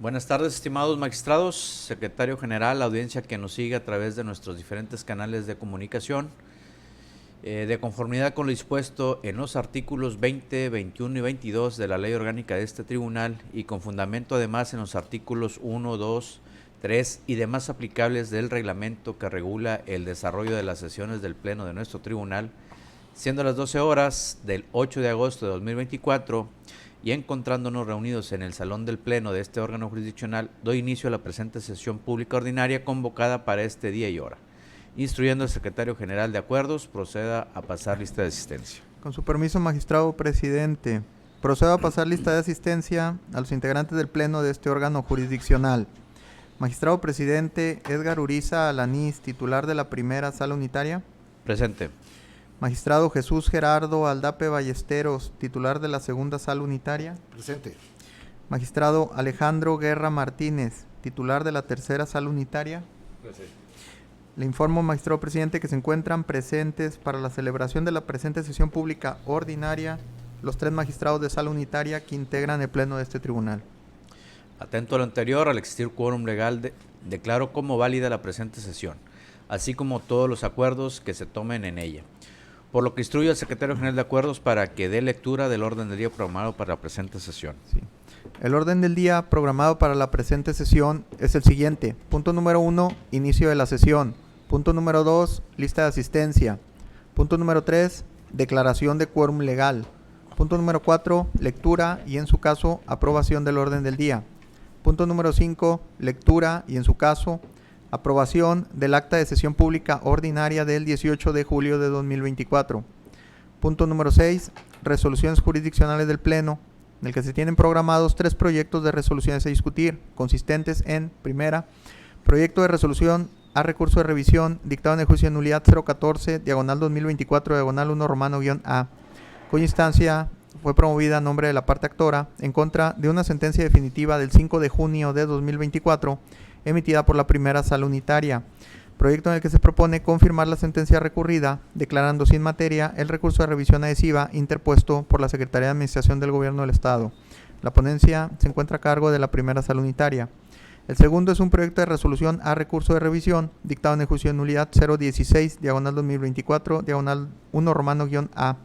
Buenas tardes, estimados magistrados, secretario general, audiencia que nos sigue a través de nuestros diferentes canales de comunicación. De conformidad con lo dispuesto en los artículos 20, 21 y 22 de la Ley Orgánica de este Tribunal y con fundamento además en los artículos 1, 2, 3 y demás aplicables del reglamento que regula el desarrollo de las sesiones del Pleno de nuestro Tribunal, siendo las 12 horas del 8 de agosto de 2024 y encontrándonos reunidos en el Salón del Pleno de este órgano jurisdiccional, doy inicio a la presente sesión pública ordinaria convocada para este día y hora. Instruyendo al secretario general de Acuerdos, proceda a pasar lista de asistencia. Con su permiso, magistrado presidente, procedo a pasar lista de asistencia a los integrantes del Pleno de este órgano jurisdiccional. Magistrado presidente Edgar Uriza Alanís, titular de la primera sala unitaria. Presente. Magistrado Jesús Gerardo Aldape Ballesteros, titular de la segunda sala unitaria. Presente. Magistrado Alejandro Guerra Martínez, titular de la tercera sala unitaria. Presente. Le informo, magistrado presidente, que se encuentran presentes para la celebración de la presente sesión pública ordinaria los 3 magistrados de sala unitaria que integran el pleno de este tribunal. Atento a lo anterior, al existir quórum legal, declaro como válida la presente sesión, así como todos los acuerdos que se tomen en ella. Por lo que instruyo al secretario general de Acuerdos para que dé lectura del orden del día programado para la presente sesión. Sí. El orden del día programado para la presente sesión es el siguiente. Punto número 1, inicio de la sesión. Punto número 2, lista de asistencia. Punto número 3, declaración de quórum legal. Punto número 4, lectura y en su caso aprobación del orden del día. Punto número 5, lectura y en su caso aprobación del acta de sesión pública ordinaria del 18 de julio de 2024. Punto número 6, resoluciones jurisdiccionales del Pleno, en el que se tienen programados 3 proyectos de resoluciones a discutir, consistentes en, primera, proyecto de resolución a recurso de revisión dictado en el juicio de nulidad 014, diagonal 2024, diagonal 1 romano-A, cuya instancia fue promovida a nombre de la parte actora en contra de una sentencia definitiva del 5 de junio de 2024, emitida por la primera sala unitaria, proyecto en el que se propone confirmar la sentencia recurrida, declarando sin materia el recurso de revisión adhesiva interpuesto por la Secretaría de Administración del Gobierno del Estado. La ponencia se encuentra a cargo de la primera sala unitaria. El segundo es un proyecto de resolución a recurso de revisión, dictado en el juicio de nulidad 016, diagonal 2024, diagonal 1 romano-A,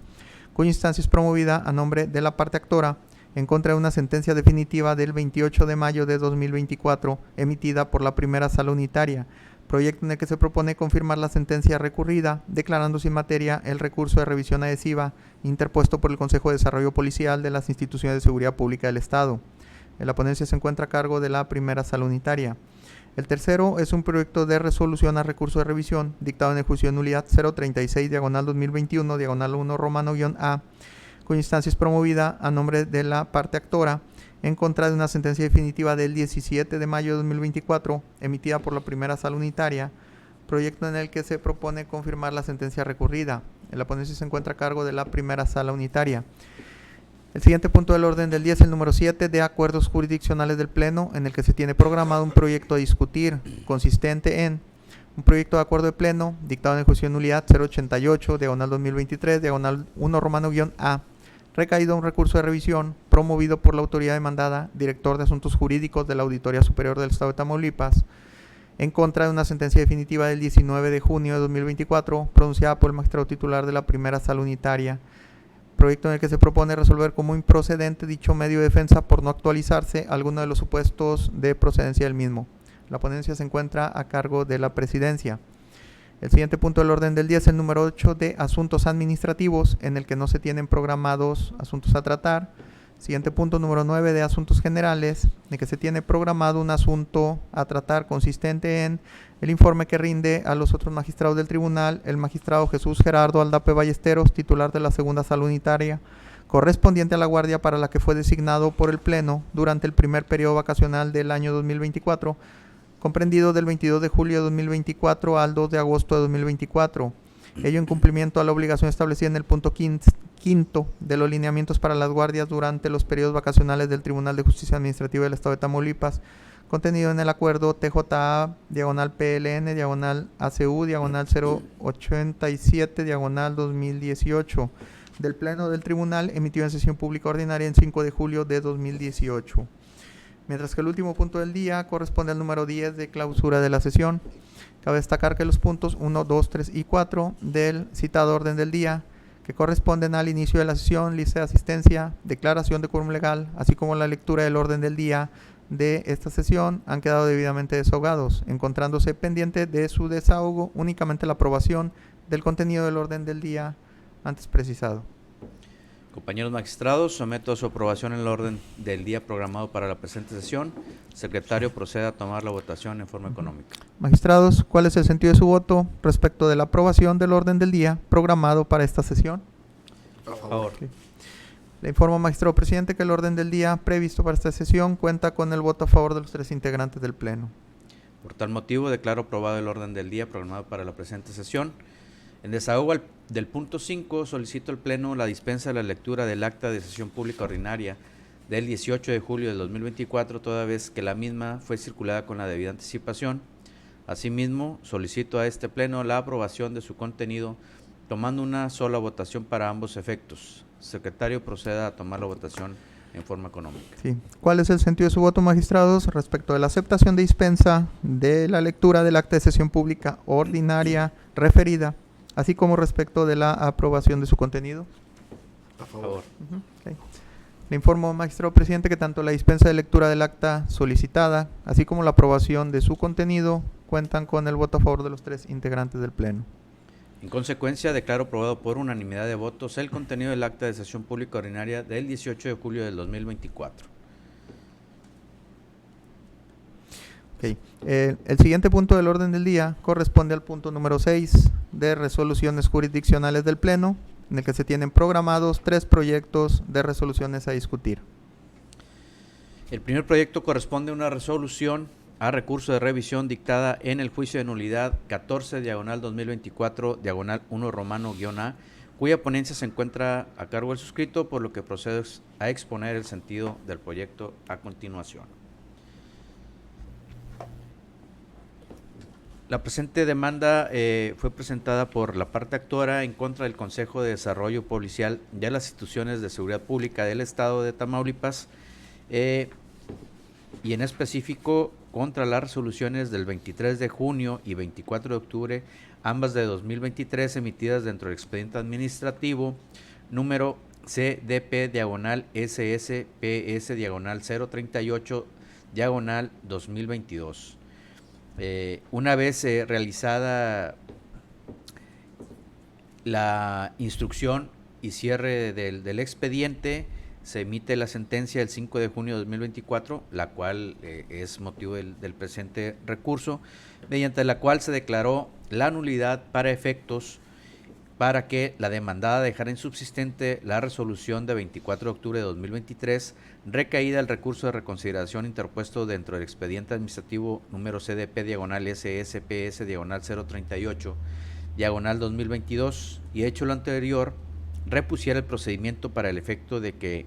cuya instancia es promovida a nombre de la parte actora en contra de una sentencia definitiva del 28 de mayo de 2024, emitida por la primera sala unitaria, proyecto en el que se propone confirmar la sentencia recurrida, declarando sin materia el recurso de revisión adhesiva interpuesto por el Consejo de Desarrollo Policial de las Instituciones de Seguridad Pública del Estado. La ponencia se encuentra a cargo de la primera sala unitaria. El tercero es un proyecto de resolución a recurso de revisión, dictado en el juicio de nulidad 036, diagonal 2021, diagonal 1 romano-A, cuya instancia es promovida a nombre de la parte actora en contra de una sentencia definitiva del 17 de mayo de 2024, emitida por la primera sala unitaria, proyecto en el que se propone confirmar la sentencia recurrida. La ponencia se encuentra a cargo de la primera sala unitaria. El siguiente punto del orden del día es el número 7 de acuerdos jurisdiccionales del Pleno, en el que se tiene programado un proyecto a discutir, consistente en un proyecto de acuerdo de Pleno, dictado en el juicio de nulidad 088, diagonal 2023, diagonal 1 romano-A, recaído un recurso de revisión promovido por la autoridad demandada, director de Asuntos Jurídicos de la Auditoría Superior del Estado de Tamaulipas, en contra de una sentencia definitiva del 19 de junio de 2024, pronunciada por el magistrado titular de la primera sala unitaria, proyecto en el que se propone resolver como improcedente dicho medio de defensa por no actualizarse alguno de los supuestos de procedencia del mismo. La ponencia se encuentra a cargo de la presidencia. El siguiente punto del orden del día es el número 8 de asuntos administrativos, en el que no se tienen programados asuntos a tratar. Siguiente punto, número 9 de asuntos generales, en el que se tiene programado un asunto a tratar consistente en el informe que rinde a los otros magistrados del tribunal, el magistrado Jesús Gerardo Aldape Ballesteros, titular de la segunda sala unitaria, correspondiente a la guardia para la que fue designado por el Pleno durante el primer periodo vacacional del año 2024, comprendido del 22 de julio de 2024 al 2 de agosto de 2024. Ello en cumplimiento a la obligación establecida en el punto quinto de los lineamientos para las guardias durante los periodos vacacionales del Tribunal de Justicia Administrativa del Estado de Tamaulipas, contenido en el acuerdo TJA, diagonal PLN, diagonal ACU, diagonal 087, diagonal 2018, del Pleno del Tribunal, emitido en sesión pública ordinaria en 5 de julio de 2018. mientras que el último punto del día corresponde al número 10 de clausura de la sesión. Cabe destacar que los puntos 1, 2, 3 y 4 del citado orden del día, que corresponden al inicio de la sesión, lista de asistencia, declaración de quórum legal, así como la lectura del orden del día de esta sesión, han quedado debidamente desahogados, encontrándose pendiente de su desahogo únicamente la aprobación del contenido del orden del día antes precisado. Compañeros magistrados, someto a su aprobación el orden del día programado para la presente sesión. Secretario, proceda a tomar la votación en forma económica. Magistrados, ¿cuál es el sentido de su voto respecto de la aprobación del orden del día programado para esta sesión? A favor. Okay. Le informo, magistrado presidente, que el orden del día previsto para esta sesión cuenta con el voto a favor de los 3 integrantes del Pleno. Por tal motivo, declaro aprobado el orden del día programado para la presente sesión. En desahogo del punto 5, solicito al Pleno la dispensa de la lectura del acta de sesión pública ordinaria del 18 de julio del 2024, toda vez que la misma fue circulada con la debida anticipación. Asimismo, solicito a este Pleno la aprobación de su contenido, tomando una sola votación para ambos efectos. Secretario, proceda a tomar la votación en forma económica. Sí. ¿Cuál es el sentido de su voto, magistrados, respecto de la aceptación de dispensa de la lectura del acta de sesión pública ordinaria referida, así como respecto de la aprobación de su contenido? A favor. Okay. Le informo, magistrado presidente, que tanto la dispensa de lectura del acta solicitada, así como la aprobación de su contenido, cuentan con el voto a favor de los 3 integrantes del Pleno. En consecuencia, declaro aprobado por unanimidad de votos el contenido del acta de sesión pública ordinaria del 18 de julio del 2024. Okay. El siguiente punto del orden del día corresponde al punto número 6 de resoluciones jurisdiccionales del Pleno, en el que se tienen programados 3 proyectos de resoluciones a discutir. El primer proyecto corresponde a una resolución a recurso de revisión dictada en el juicio de nulidad 14/2024/1 romano-A, cuya ponencia se encuentra a cargo del suscrito, por lo que procedo a exponer el sentido del proyecto a continuación. La presente demanda fue presentada por la parte actora en contra del Consejo de Desarrollo Policial de las instituciones de seguridad pública del Estado de Tamaulipas y en específico contra las resoluciones del 23 de junio y 24 de octubre, ambas de 2023, emitidas dentro del expediente administrativo número CDP/SSPS/038/2022. Una vez realizada la instrucción y cierre del expediente, se emite la sentencia el 5 de junio de 2024, la cual es motivo del presente recurso, mediante la cual se declaró la nulidad para efectos para que la demandada dejara insubsistente la resolución de 24 de octubre de 2023, recaída el recurso de reconsideración interpuesto dentro del expediente administrativo número CDP/SSPS/038/2022, y hecho lo anterior, repusiera el procedimiento para el efecto de que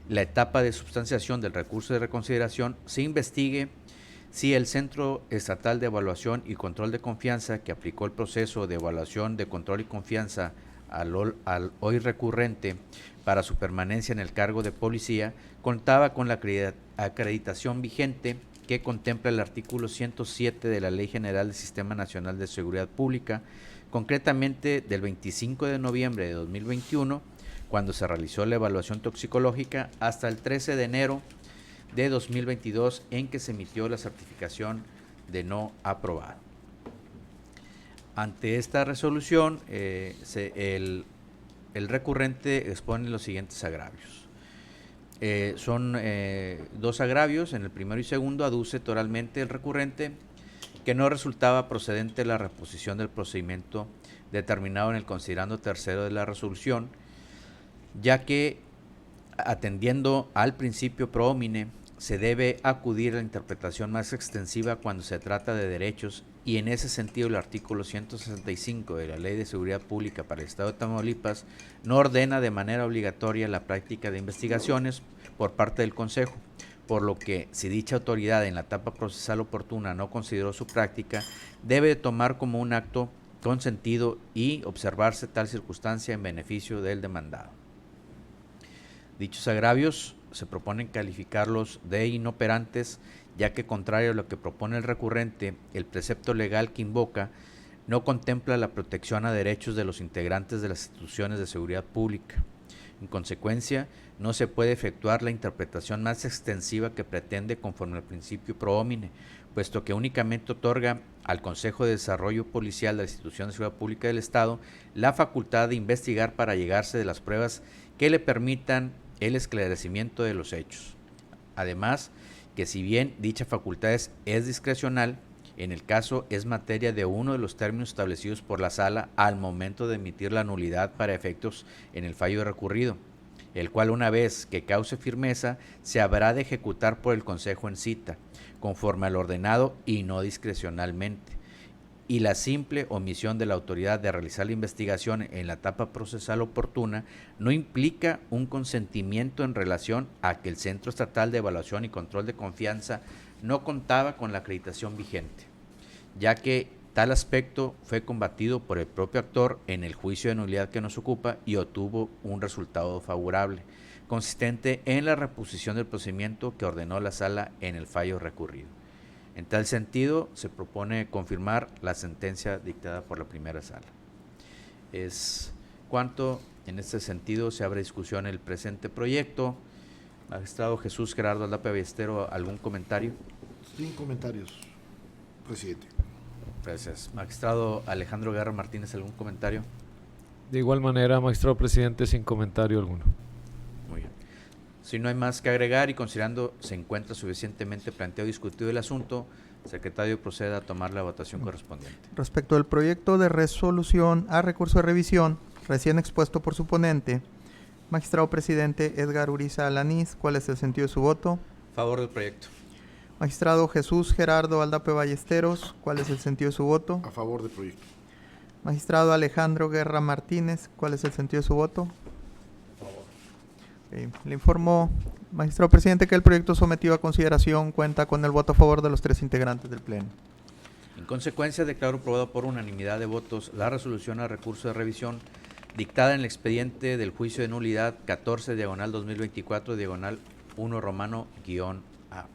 la etapa de substanciación del recurso de reconsideración se investigue si el Centro Estatal de Evaluación y Control de Confianza, que aplicó el proceso de evaluación de control y confianza al hoy recurrente para su permanencia en el cargo de policía, contaba con la acreditación vigente que contempla el artículo 107 de la Ley General del Sistema Nacional de Seguridad Pública, concretamente del 25 de noviembre de 2021, cuando se realizó la evaluación toxicológica, hasta el 13 de enero de 2022, en que se emitió la certificación de no aprobado. Ante esta resolución, el recurrente expone los siguientes agravios. Son 2 agravios. En el primero y segundo aduce oralmente el recurrente que no resultaba procedente la reposición del procedimiento determinado en el considerando tercero de la resolución, ya que, atendiendo al principio pro homine, se debe acudir a la interpretación más extensiva cuando se trata de derechos, y en ese sentido el artículo 165 de la Ley de Seguridad Pública para el Estado de Tamaulipas no ordena de manera obligatoria la práctica de investigaciones por parte del Consejo, por lo que, si dicha autoridad en la etapa procesal oportuna no consideró su práctica, debe tomar como un acto consentido y observarse tal circunstancia en beneficio del demandado. Dichos agravios se propone calificarlos de inoperantes, ya que contrario a lo que propone el recurrente, el precepto legal que invoca no contempla la protección a derechos de los integrantes de las instituciones de seguridad pública. En consecuencia, no se puede efectuar la interpretación más extensiva que pretende conforme al principio pro homine, puesto que únicamente otorga al Consejo de Desarrollo Policial de la Institución de Seguridad Pública del Estado la facultad de investigar para llegarse de las pruebas que le permitan el esclarecimiento de los hechos. Además, que si bien dicha facultad es discrecional, en el caso es materia de uno de los términos establecidos por la Sala al momento de emitir la nulidad para efectos en el fallo recurrido, el cual una vez que cause firmeza se habrá de ejecutar por el Consejo en cita, conforme al ordenado y no discrecionalmente, y la simple omisión de la autoridad de realizar la investigación en la etapa procesal oportuna no implica un consentimiento en relación a que el Centro Estatal de Evaluación y Control de Confianza no contaba con la acreditación vigente, ya que tal aspecto fue combatido por el propio actor en el juicio de nulidad que nos ocupa y obtuvo un resultado favorable, consistente en la reposición del procedimiento que ordenó la Sala en el fallo recurrido. En tal sentido, se propone confirmar la sentencia dictada por la primera Sala. Es cuanto en este sentido se abre discusión el presente proyecto. Magistrado Jesús Gerardo Aldape Ballestero, ¿algún comentario? Sin comentarios, presidente. Gracias. Magistrado Alejandro Guerra Martínez, ¿algún comentario? De igual manera, magistrado presidente, sin comentario alguno. Muy bien. Si no hay más que agregar y considerando se encuentra suficientemente planteado y discutido el asunto, secretario, proceda a tomar la votación correspondiente. Respecto al proyecto de resolución a recurso de revisión, recién expuesto por su ponente, magistrado presidente Edgar Uriza Alanís, ¿cuál es el sentido de su voto? Favor del proyecto. Magistrado Jesús Gerardo Aldape Ballesteros, ¿cuál es el sentido de su voto? A favor del proyecto. Magistrado Alejandro Guerra Martínez, ¿cuál es el sentido de su voto? Le informo, magistrado presidente, que el proyecto sometido a consideración cuenta con el voto a favor de los 3 integrantes del Pleno. En consecuencia, declaro aprobado por unanimidad de votos la resolución a recurso de revisión dictada en el expediente del juicio de nulidad 14/2024/1 romano-A.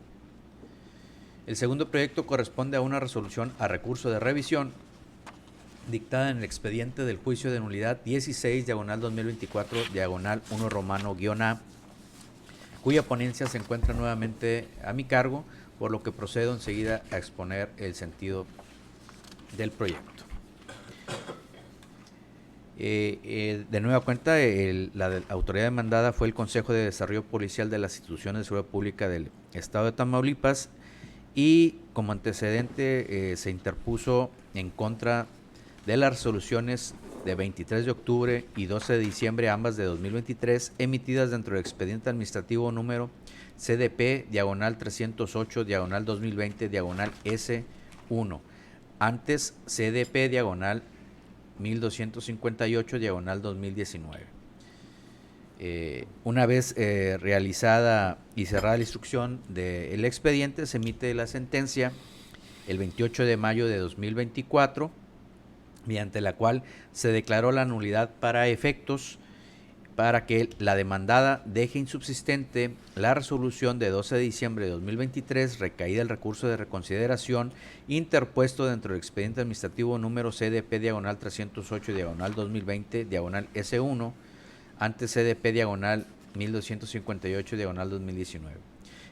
El segundo proyecto corresponde a una resolución a recurso de revisión dictada en el expediente del juicio de nulidad 16/2024/1 romano-A, cuya ponencia se encuentra nuevamente a mi cargo, por lo que procedo enseguida a exponer el sentido del proyecto. De nueva cuenta, la autoridad demandada fue el Consejo de Desarrollo Policial de las Instituciones de Seguridad Pública del Estado de Tamaulipas y como antecedente se interpuso en contra de las resoluciones de 23 de octubre y 12 de diciembre, ambas de 2023, emitidas dentro del expediente administrativo número CDP-300/2020-S1, antes CDP-1258/2019. Una vez realizada y cerrada la instrucción del expediente, se emite la sentencia el 28 de mayo de 2024, mediante la cual se declaró la nulidad para efectos para que la demandada deje insubsistente la resolución de 12 de diciembre de 2023 recaída el recurso de reconsideración interpuesto dentro del expediente administrativo número CDP-308/2020-S1, ante CDP-1258/2019.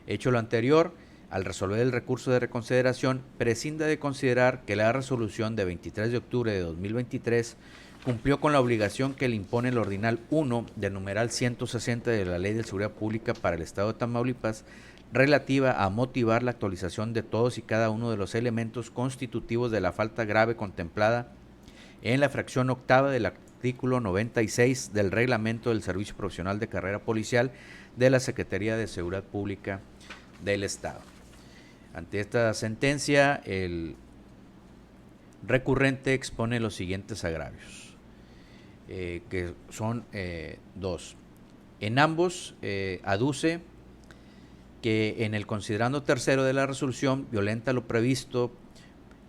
Hecho lo anterior, al resolver el recurso de reconsideración, prescinda de considerar que la resolución de 23 de octubre de 2023 cumplió con la obligación que le impone el ordinal 1 del numeral 160 de la Ley de Seguridad Pública para el Estado de Tamaulipas, relativa a motivar la actualización de todos y cada uno de los elementos constitutivos de la falta grave contemplada en la fracción octava del artículo 96 del Reglamento del Servicio Profesional de Carrera Policial de la Secretaría de Seguridad Pública del Estado. Ante esta sentencia, el recurrente expone los siguientes agravios, que son dos. En ambos aduce que en el considerando tercero de la resolución violenta lo previsto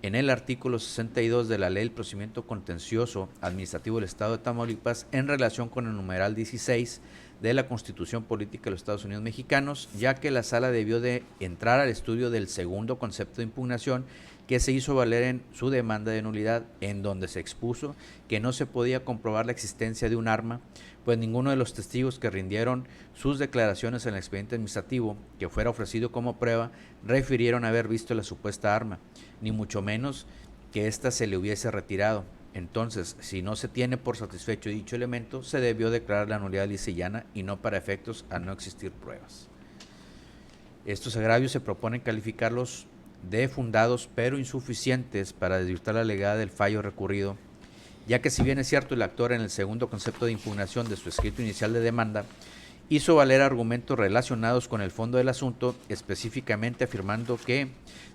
en el artículo 62 de la Ley del Procedimiento Contencioso Administrativo del Estado de Tamaulipas en relación con el numeral 16 de la Constitución Política de los Estados Unidos Mexicanos, ya que la sala debió de entrar al estudio del segundo concepto de impugnación que se hizo valer en su demanda de nulidad, en donde se expuso que no se podía comprobar la existencia de un arma, pues ninguno de los testigos que rindieron sus declaraciones en el expediente administrativo que fuera ofrecido como prueba refirieron haber visto la supuesta arma, ni mucho menos que ésta se le hubiese retirado. Entonces, si no se tiene por satisfecho dicho elemento, se debió declarar la nulidad lisa y llana y no para efectos al no existir pruebas. Estos agravios se proponen calificarlos de fundados pero insuficientes para desvirtuar la legalidad del fallo recurrido, ya que si bien es cierto el actor en el segundo concepto de impugnación de su escrito inicial de demanda hizo valer argumentos relacionados con el fondo del asunto, específicamente afirmando que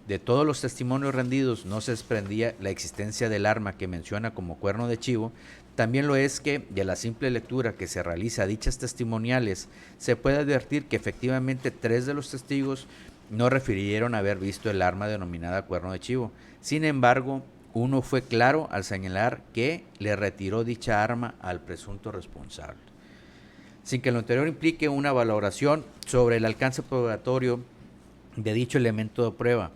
de todos los testimonios rendidos no se desprendía la existencia del arma que menciona como cuerno de chivo, también lo es que de la simple lectura que se realiza a dichas testimoniales se puede advertir que efectivamente 3 de los testigos no refirieron haber visto el arma denominada cuerno de chivo. Sin embargo, uno fue claro al señalar que le retiró dicha arma al presunto responsable. Sin que lo anterior implique una valoración sobre el alcance probatorio de dicho elemento de prueba,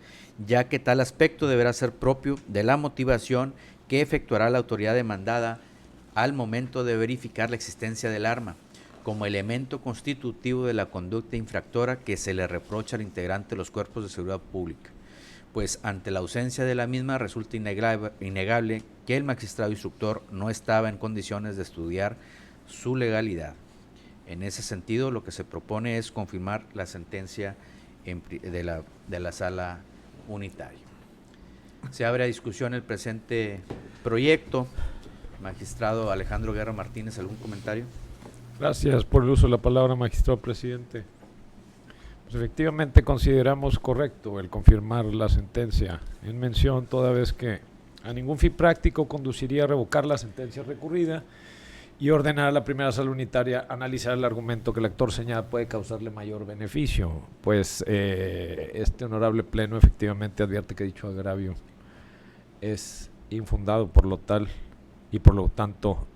ya que tal aspecto deberá ser propio de la motivación que efectuará la autoridad demandada al momento de verificar la existencia del arma, como elemento constitutivo de la conducta infractora que se le reprocha al integrante de los cuerpos de seguridad pública, pues ante la ausencia de la misma resulta innegable que el magistrado instructor no estaba en condiciones de estudiar su legalidad. En ese sentido, lo que se propone es confirmar la sentencia de la sala unitaria. Se abre a discusión el presente proyecto. Magistrado Alejandro Guerra Martínez, ¿algún comentario? Gracias por el uso de la palabra, magistrado presidente. Pues efectivamente consideramos correcto el confirmar la sentencia en mención, toda vez que a ningún fin práctico conduciría a revocar la sentencia recurrida y ordenar a la primera sala unitaria analizar el argumento que el actor señala puede causarle mayor beneficio, pues este honorable pleno efectivamente advierte que dicho agravio es infundado por lo tal y por lo tanto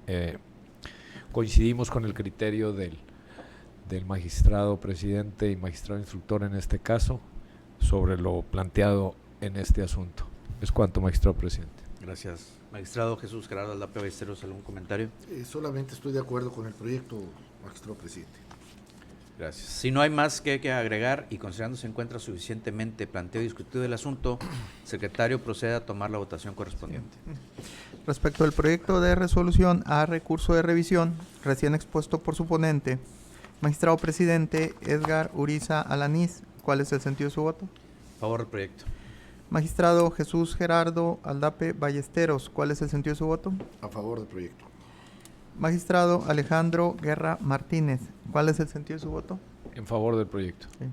coincidimos con el criterio del magistrado presidente y magistrado instructor en este caso sobre lo planteado en este asunto. Es cuanto, magistrado presidente. Gracias. Magistrado Jesús Gerardo Aldapa Ballesteros, ¿algún comentario? Solamente estoy de acuerdo con el proyecto, magistrado presidente. Gracias. Si no hay más que agregar y considerando se encuentra suficientemente planteado y discutido el asunto, secretario, procede a tomar la votación correspondiente. Respecto al proyecto de resolución a recurso de revisión, recién expuesto por su ponente, magistrado presidente Edgar Uriza Alanís, ¿cuál es el sentido de su voto? Favor del proyecto. Magistrado Jesús Gerardo Aldape Ballesteros, ¿cuál es el sentido de su voto? A favor del proyecto. Magistrado Alejandro Guerra Martínez, ¿cuál es el sentido de su voto? En favor del proyecto. Sí.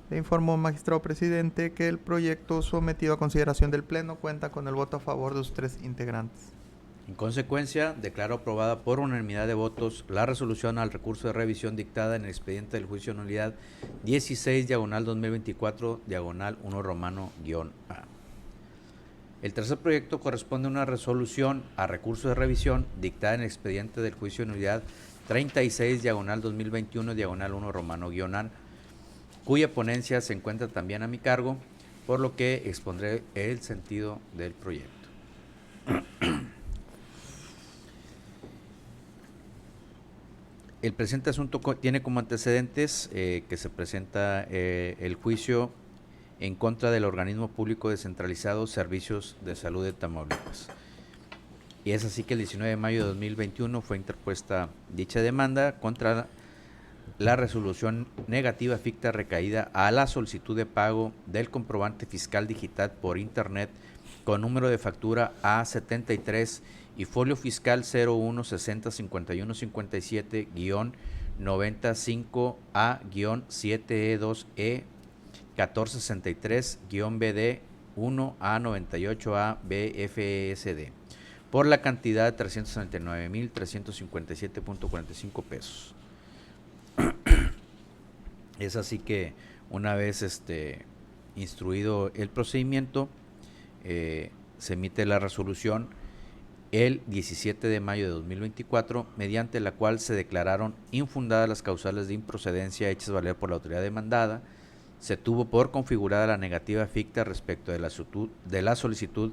Le informo, magistrado presidente, que el proyecto sometido a consideración del Pleno cuenta con el voto a favor de sus 3 integrantes. En consecuencia, declaro aprobada por unanimidad de votos la resolución al recurso de revisión dictada en el expediente del juicio de nulidad 16/2024/1-1 El tercer proyecto corresponde a una resolución a recurso de revisión dictada en el expediente del juicio de nulidad 36/2021/1 cuya ponencia se encuentra también a mi cargo, por lo que expondré el sentido del proyecto. El presente asunto tiene como antecedentes que se presenta el juicio en contra del organismo público descentralizado Servicios de Salud de Tamaulipas. Y es así que el 19 de mayo de 2021 fue interpuesta dicha demanda contra la resolución negativa ficta recaída a la solicitud de pago del comprobante fiscal digital por internet con número de factura A73 y folio fiscal 01605157-95A-7E2E 1463-BD 1A98A BFESD por la cantidad de 369,357.45 pesos. Es así que una vez instruido el procedimiento, se emite la resolución el 17 de mayo de 2024, mediante la cual se declararon infundadas las causales de improcedencia hechas valer por la autoridad demandada. Se tuvo por configurada la negativa ficta respecto de la solicitud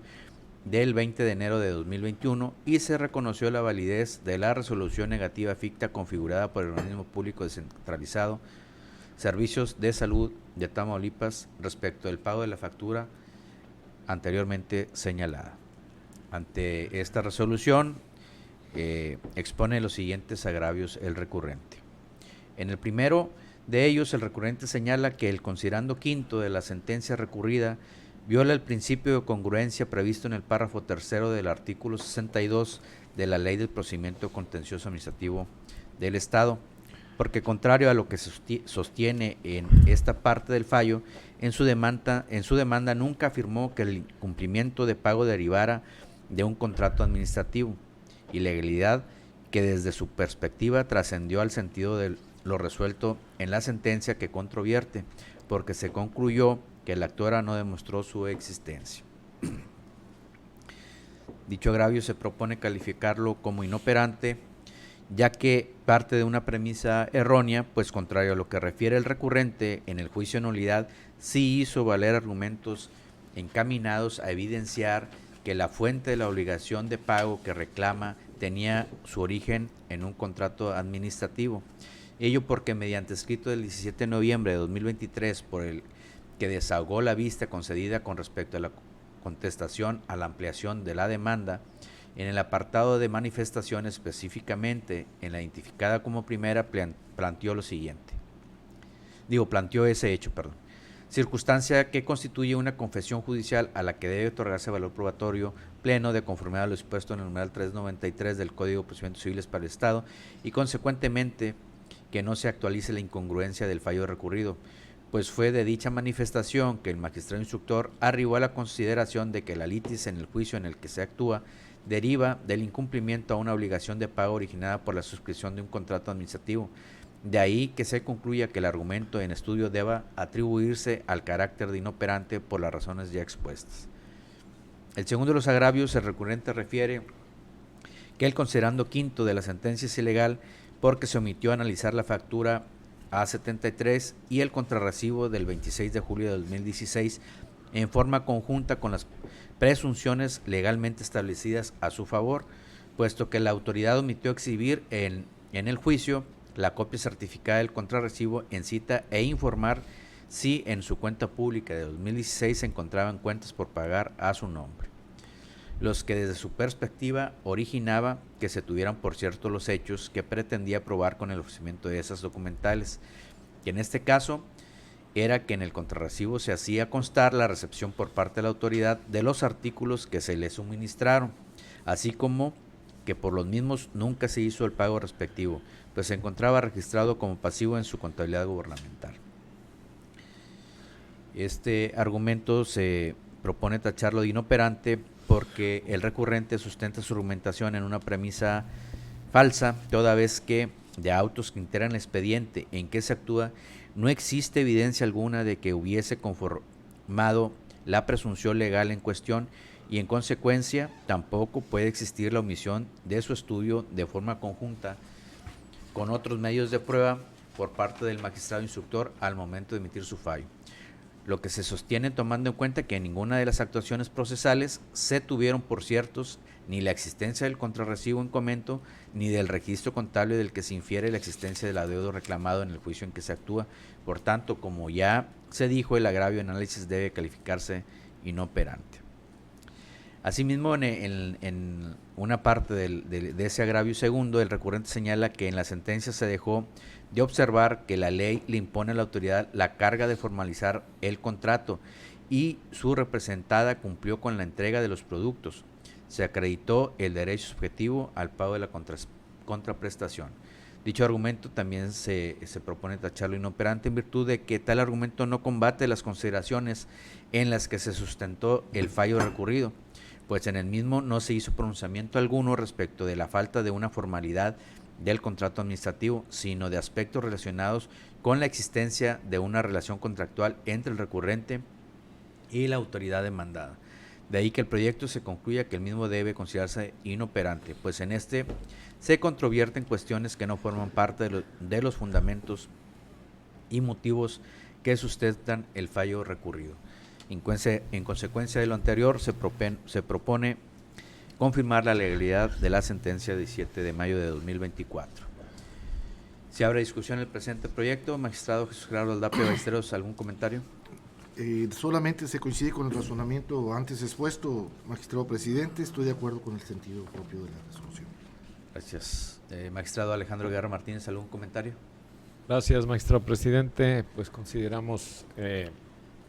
del 20 de enero de 2021 y se reconoció la validez de la resolución negativa ficta configurada por el organismo público descentralizado Servicios de Salud de Tamaulipas respecto del pago de la factura anteriormente señalada. Ante esta resolución expone los siguientes agravios el recurrente. En el primero de ellos, el recurrente señala que el considerando quinto de la sentencia recurrida viola el principio de congruencia previsto en el párrafo tercero del artículo 62 de la Ley del Procedimiento Contencioso Administrativo del Estado, porque contrario a lo que se sostiene en esta parte del fallo, en su demanda nunca afirmó que el incumplimiento de pago derivara de un contrato administrativo, ilegalidad que desde su perspectiva trascendió al sentido de lo resuelto en la sentencia que controvierte, porque se concluyó que la actora no demostró su existencia. Dicho agravio se propone calificarlo como inoperante, ya que parte de una premisa errónea, pues contrario a lo que refiere el recurrente en el juicio de nulidad, sí hizo valer argumentos encaminados a evidenciar que la fuente de la obligación de pago que reclama tenía su origen en un contrato administrativo. Ello porque mediante escrito del 17 de noviembre de 2023 por el que desahogó la vista concedida con respecto a la contestación a la ampliación de la demanda, en el apartado de manifestación específicamente en la identificada como primera planteó ese hecho, circunstancia que constituye una confesión judicial a la que debe otorgarse valor probatorio pleno de conformidad a lo expuesto en el numeral 393 del Código de Procedimientos Civiles para el Estado y consecuentemente que no se actualice la incongruencia del fallo recurrido, pues fue de dicha manifestación que el magistrado instructor arribó a la consideración de que la litis en el juicio en el que se actúa deriva del incumplimiento a una obligación de pago originada por la suscripción de un contrato administrativo. De ahí que se concluya que el argumento en estudio deba atribuirse al carácter de inoperante por las razones ya expuestas. El segundo de los agravios, el recurrente refiere que el considerando quinto de la sentencia es ilegal porque se omitió analizar la factura A73 y el contrarrecibo del 26 de julio de 2016 en forma conjunta con las presunciones legalmente establecidas a su favor, puesto que la autoridad omitió exhibir en el juicio la copia certificada del contrarrecibo en cita e informar si en su cuenta pública de 2016 se encontraban cuentas por pagar a su nombre, los que desde su perspectiva originaba que se tuvieran por cierto los hechos que pretendía probar con el ofrecimiento de esas documentales, que en este caso era que en el contrarrecibo se hacía constar la recepción por parte de la autoridad de los artículos que se le suministraron, así como que por los mismos nunca se hizo el pago respectivo, pues se encontraba registrado como pasivo en su contabilidad gubernamental. Este argumento se propone tacharlo de inoperante porque el recurrente sustenta su argumentación en una premisa falsa, toda vez que de autos que integran el expediente en que se actúa no existe evidencia alguna de que hubiese conformado la presunción legal en cuestión y en consecuencia tampoco puede existir la omisión de su estudio de forma conjunta con otros medios de prueba por parte del magistrado instructor al momento de emitir su fallo. Lo que se sostiene tomando en cuenta que en ninguna de las actuaciones procesales se tuvieron por ciertos ni la existencia del contrarrecibo en comento ni del registro contable del que se infiere la existencia del adeudo reclamado en el juicio en que se actúa. Por tanto, como ya se dijo, el agravio de análisis debe calificarse inoperante. Asimismo, en una parte de ese agravio segundo, el recurrente señala que en la sentencia se dejó de observar que la ley le impone a la autoridad la carga de formalizar el contrato y su representada cumplió con la entrega de los productos. Se acreditó el derecho subjetivo al pago de la contraprestación. Dicho argumento también se propone tacharlo inoperante en virtud de que tal argumento no combate las consideraciones en las que se sustentó el fallo recurrido, pues en el mismo no se hizo pronunciamiento alguno respecto de la falta de una formalidad del contrato administrativo, sino de aspectos relacionados con la existencia de una relación contractual entre el recurrente y la autoridad demandada. De ahí que el proyecto se concluya que el mismo debe considerarse inoperante, pues en este se controvierten cuestiones que no forman parte de los fundamentos y motivos que sustentan el fallo recurrido. En consecuencia de lo anterior, se propone confirmar la legalidad de la sentencia de 17 de mayo de 2024. Se abre discusión el presente proyecto. Magistrado Jesús Gerardo Aldape Ballesteros, ¿algún comentario? Solamente se coincide con el razonamiento antes expuesto, magistrado presidente. Estoy de acuerdo con el sentido propio de la resolución. Gracias. Magistrado Alejandro Guerra Martínez, ¿algún comentario? Gracias, magistrado presidente. Pues consideramos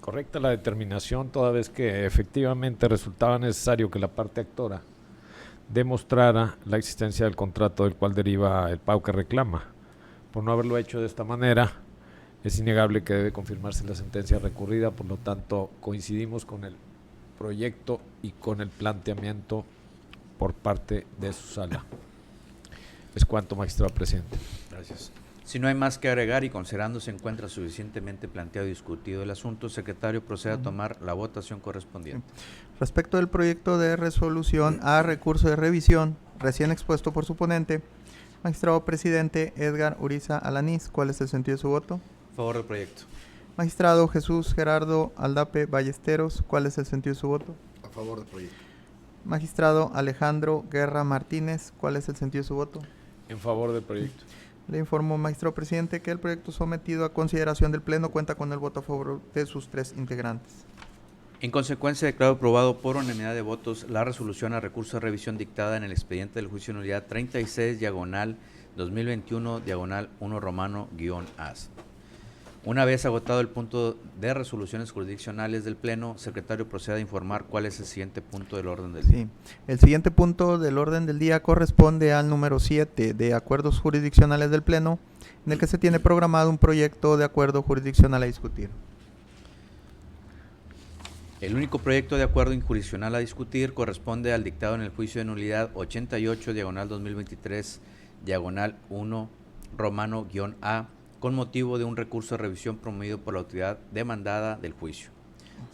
correcta la determinación, toda vez que efectivamente resultaba necesario que la parte actora demostrara la existencia del contrato del cual deriva el pago que reclama. Por no haberlo hecho de esta manera, es innegable que debe confirmarse la sentencia recurrida, por lo tanto coincidimos con el proyecto y con el planteamiento por parte de su sala. Es cuanto, magistrado presidente. Gracias. Si no hay más que agregar y considerando se encuentra suficientemente planteado y discutido el asunto, secretario, procede a tomar la votación correspondiente. Respecto del proyecto de resolución a recurso de revisión, recién expuesto por su ponente, magistrado presidente Edgar Uriza Alanís, ¿cuál es el sentido de su voto? A favor del proyecto. Magistrado Jesús Gerardo Aldape Ballesteros, ¿cuál es el sentido de su voto? A favor del proyecto. Magistrado Alejandro Guerra Martínez, ¿cuál es el sentido de su voto? En favor del proyecto. Le informo, magistrado presidente, que el proyecto sometido a consideración del Pleno cuenta con el voto a favor de sus 3 integrantes. En consecuencia, declaro aprobado por unanimidad de votos la resolución a recurso de revisión dictada en el expediente del juicio de nulidad 36/2021/1 romano-as. Una vez agotado el punto de resoluciones jurisdiccionales del Pleno, secretario, procede a informar cuál es el siguiente punto del orden del día. Sí, el siguiente punto del orden del día corresponde al número 7 de acuerdos jurisdiccionales del Pleno, en el que se tiene programado un proyecto de acuerdo jurisdiccional a discutir. El único proyecto de acuerdo injurisdiccional a discutir corresponde al dictado en el juicio de nulidad 88/2023/1 romano-a, con motivo de un recurso de revisión promovido por la autoridad demandada del juicio.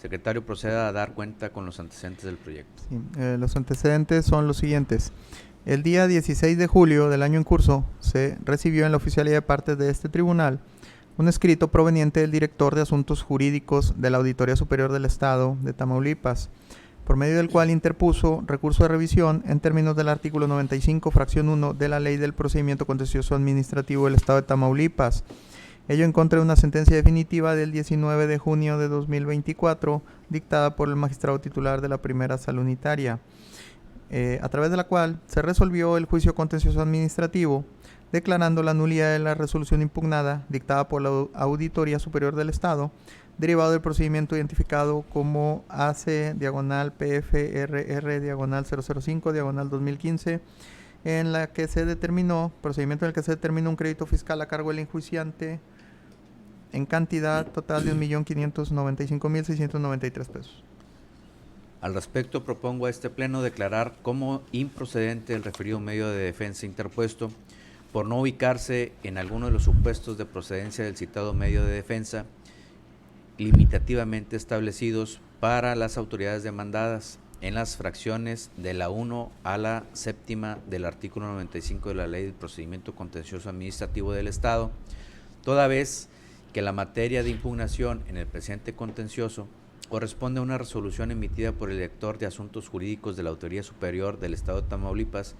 Secretario, proceda a dar cuenta con los antecedentes del proyecto. Sí, los antecedentes son los siguientes. El día 16 de julio del año en curso se recibió en la oficialía de partes de este tribunal un escrito proveniente del director de Asuntos Jurídicos de la Auditoría Superior del Estado de Tamaulipas, por medio del cual interpuso recurso de revisión en términos del artículo 95, fracción 1 de la Ley del Procedimiento Contencioso Administrativo del Estado de Tamaulipas. Ello en contra de una sentencia definitiva del 19 de junio de 2024, dictada por el magistrado titular de la Primera Sala Unitaria, a través de la cual se resolvió el juicio contencioso administrativo, declarando la nulidad de la resolución impugnada dictada por la Auditoría Superior del Estado, derivado del procedimiento identificado como AC-PFRR-005-2015, en la que se determinó, procedimiento en el que se determinó un crédito fiscal a cargo del enjuiciante en cantidad total de 1.595.693 pesos. Al respecto, propongo a este Pleno declarar como improcedente el referido medio de defensa interpuesto por no ubicarse en alguno de los supuestos de procedencia del citado medio de defensa limitativamente establecidos para las autoridades demandadas en las fracciones de la 1 a la 7ª del artículo 95 de la Ley del Procedimiento Contencioso Administrativo del Estado, toda vez que la materia de impugnación en el presente contencioso corresponde a una resolución emitida por el director de Asuntos Jurídicos de la Auditoría Superior del Estado de Tamaulipas,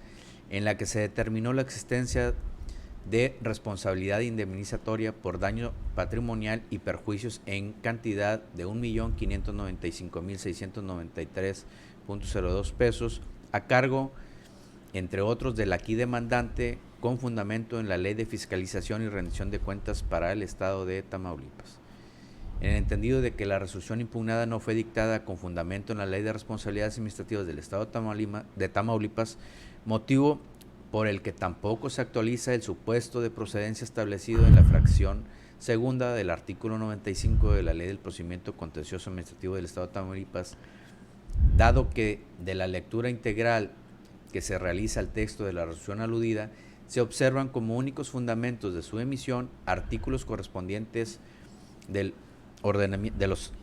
en la que se determinó la existencia de responsabilidad indemnizatoria por daño patrimonial y perjuicios en cantidad de 1.595.693.02 pesos a cargo, entre otros, del aquí demandante, con fundamento en la Ley de Fiscalización y Rendición de Cuentas para el Estado de Tamaulipas. En el entendido de que la resolución impugnada no fue dictada con fundamento en la Ley de Responsabilidades Administrativas del Estado de Tamaulipas, motivo por el que tampoco se actualiza el supuesto de procedencia establecido en la fracción segunda del artículo 95 de la Ley del Procedimiento Contencioso Administrativo del Estado de Tamaulipas, dado que de la lectura integral que se realiza al texto de la resolución aludida, se observan como únicos fundamentos de su emisión artículos correspondientes de los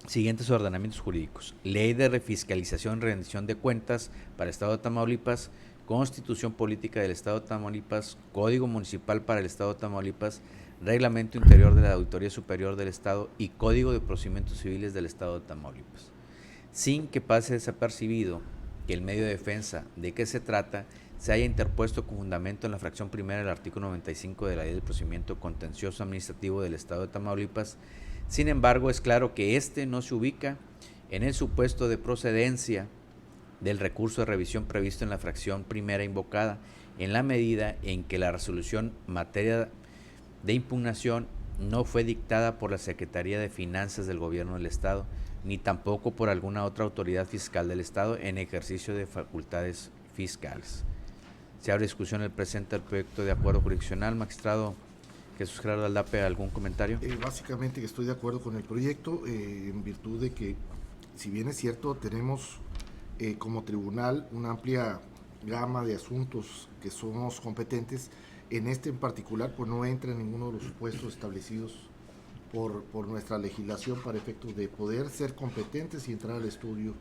siguientes ordenamientos jurídicos: Ley de Refiscalización y Rendición de Cuentas para el Estado de Tamaulipas, Constitución Política del Estado de Tamaulipas, Código Municipal para el Estado de Tamaulipas, Reglamento Interior de la Auditoría Superior del Estado y Código de Procedimientos Civiles del Estado de Tamaulipas. Sin que pase desapercibido que el medio de defensa de que se trata se haya interpuesto con fundamento en la fracción primera del artículo 95 de la Ley del Procedimiento Contencioso Administrativo del Estado de Tamaulipas. Sin embargo, es claro que este no se ubica en el supuesto de procedencia del recurso de revisión previsto en la fracción primera invocada, en la medida en que la resolución materia de impugnación no fue dictada por la Secretaría de Finanzas del Gobierno del Estado, ni tampoco por alguna otra autoridad fiscal del Estado en ejercicio de facultades fiscales. Se abre discusión el presente del proyecto de acuerdo jurisdiccional. Magistrado Jesús Gerardo Aldape, ¿algún comentario? Básicamente que estoy de acuerdo con el proyecto, en virtud de que, si bien es cierto, tenemos como tribunal una amplia gama de asuntos que somos competentes, en este en particular pues no entra en ninguno de los supuestos establecidos por nuestra legislación para efectos de poder ser competentes y entrar al estudio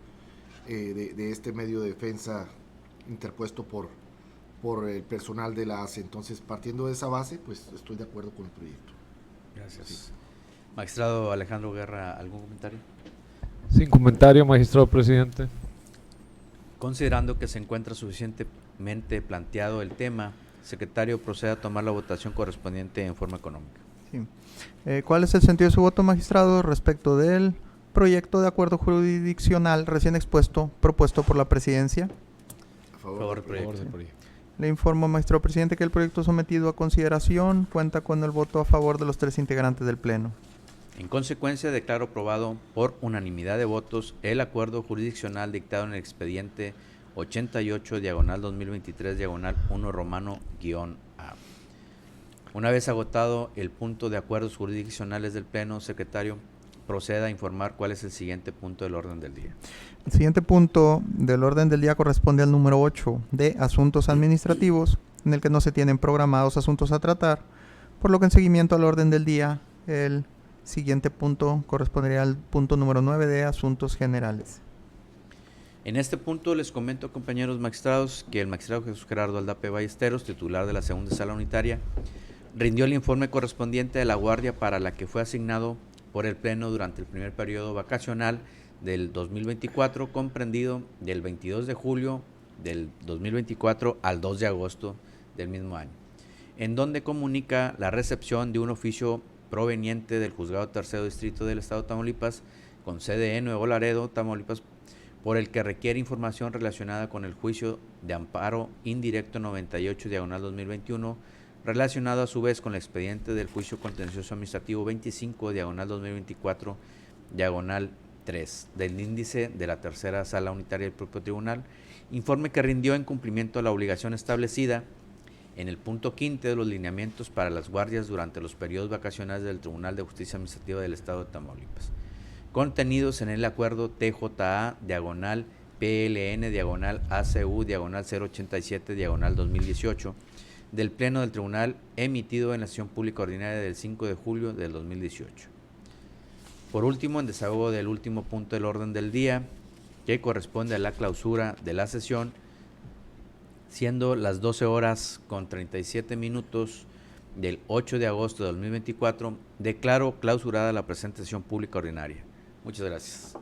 de este medio de defensa interpuesto por el personal de la ACE. Entonces, partiendo de esa base, pues estoy de acuerdo con el proyecto. Gracias. Sí. Magistrado Alejandro Guerra, ¿algún comentario? Sin comentario, magistrado presidente. Considerando que se encuentra suficientemente planteado el tema, secretario, proceda a tomar la votación correspondiente en forma económica. Sí. ¿Cuál es el sentido de su voto, magistrado, respecto del proyecto de acuerdo jurisdiccional recién expuesto, propuesto por la presidencia? A favor, Favor del del proyecto. Proyecto. Le informo, magistrado presidente, que el proyecto sometido a consideración cuenta con el voto a favor de los 3 integrantes del Pleno. En consecuencia, declaro aprobado por unanimidad de votos el acuerdo jurisdiccional dictado en el expediente 88/2023/1 romano-A. Una vez agotado el punto de acuerdos jurisdiccionales del Pleno, secretario, proceda a informar cuál es el siguiente punto del orden del día. El siguiente punto del orden del día corresponde al número 8 de asuntos administrativos, en el que no se tienen programados asuntos a tratar, por lo que en seguimiento al orden del día, el siguiente punto correspondería al punto número 9 de asuntos generales. En este punto les comento, compañeros magistrados, que el magistrado Jesús Gerardo Aldape Ballesteros, titular de la segunda sala unitaria, rindió el informe correspondiente de la guardia para la que fue asignado por el Pleno durante el primer periodo vacacional del 2024, comprendido del 22 de julio del 2024 al 2 de agosto del mismo año, en donde comunica la recepción de un oficio proveniente del Juzgado Tercero Distrito del Estado de Tamaulipas, con sede en Nuevo Laredo, Tamaulipas, por el que requiere información relacionada con el juicio de amparo indirecto 98/2021, relacionado a su vez con el expediente del juicio contencioso administrativo 25/2024/3 del índice de la tercera sala unitaria del propio tribunal, informe que rindió en cumplimiento a la obligación establecida en el punto 5 de los lineamientos para las guardias durante los periodos vacacionales del Tribunal de Justicia Administrativa del Estado de Tamaulipas, contenidos en el acuerdo TJA/PLN/ACU/087/2018 del Pleno del Tribunal, emitido en la sesión pública ordinaria del 5 de julio del 2018. Por último, en desahogo del último punto del orden del día, que corresponde a la clausura de la sesión, siendo las 12:37 del 8 de agosto de 2024, declaro clausurada la presente sesión pública ordinaria. Muchas gracias.